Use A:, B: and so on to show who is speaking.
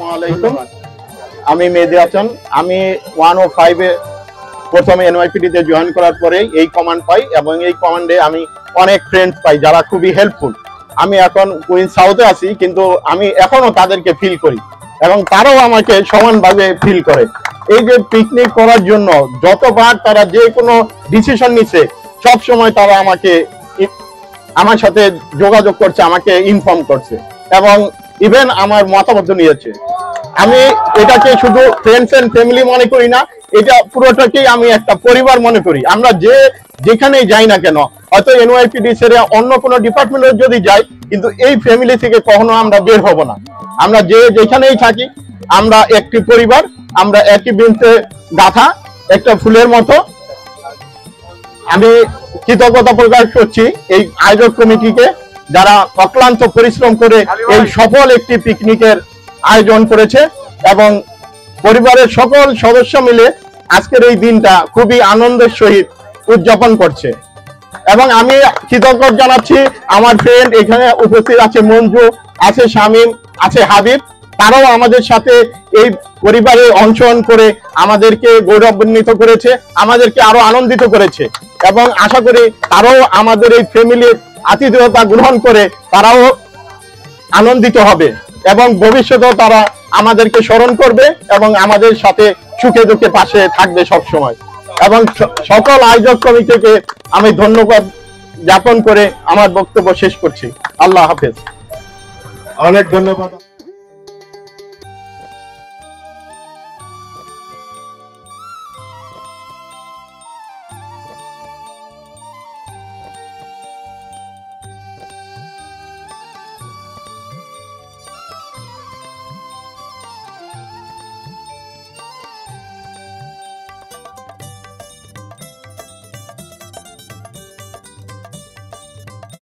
A: আসসালামু আলাইকুম। আমি মেহেদী হাসান। আমি 105 এ প্রথমে এনওয়াইপিডি তে জয়েন করার পরে এই কমান্ড পাই এবং এই কমান্ডে আমি অনেক ফ্রেন্ডস পাই যারা খুবই হেল্পফুল। আমি এখন কুইন সাউথে আছি, কিন্তু আমি এখনো তাদেরকে ফিল করি এবং তারাও আমাকে সমানভাবে ফিল করে। এই যে পিকনিক করার জন্য যতবার তারা যে কোনো ডিসিশন নিচ্ছে, সব সময় তারা আমার সাথে যোগাযোগ করছে, আমাকে ইনফর্ম করছে এবং ইভেন আমার মতামত নিয়েছে। আমি এটাকে শুধু ফ্রেন্ডস এন্ড ফ্যামিলি মনে করি না, এটা পুরোটাকেই আমি একটা পরিবার মনে করি। আমরা যেখানেই যাই না কেন, হয়তো এনওয়াইপিডি ছেড়ে অন্য কোনো ডিপার্টমেন্টে যদি যাই, কিন্তু এই ফ্যামিলি থেকে কখনো আমরা বের হব না। আমরা যেখানেই থাকি, আমরা একটি পরিবার, আমরা একই বৃন্তে গাঁথা একটা ফুলের মতো। আমি কৃতজ্ঞতা প্রকাশ করছি এই আয়োজক কমিটিকে, যারা অক্লান্ত পরিশ্রম করে এই সফল একটি পিকনিকের আয়োজন করেছে এবং পরিবারের সকল সদস্য মিলে আজকের এই দিনটা খুবই আনন্দের সহিত উদযাপন করছে। এবং আমি কৃতজ্ঞ জানাচ্ছি আমার ফ্রেন্ড এখানে উপস্থিত আছে, মঞ্জু আছে, শামীম আছে, হাবিব। তারাও আমাদের সাথে এই পরিবারে অংশগ্রহণ করে আমাদেরকে গৌরবান্বিত করেছে, আমাদেরকে আরো আনন্দিত করেছে এবং আশা করি তারাও আমাদের এই ফ্যামিলির আতিথেয়তা গ্রহণ করে তারাও আনন্দিত হবে এবং ভবিষ্যতেও তারা আমাদেরকে স্মরণ করবে এবং আমাদের সাথে সুখে দুঃখে পাশে থাকবে সব সময়। এবং সকল আয়োজক কমিটিকে আমি ধন্যবাদ জ্ঞাপন করে আমার বক্তব্য শেষ করছি। আল্লাহ হাফেজ।
B: অনেক ধন্যবাদ।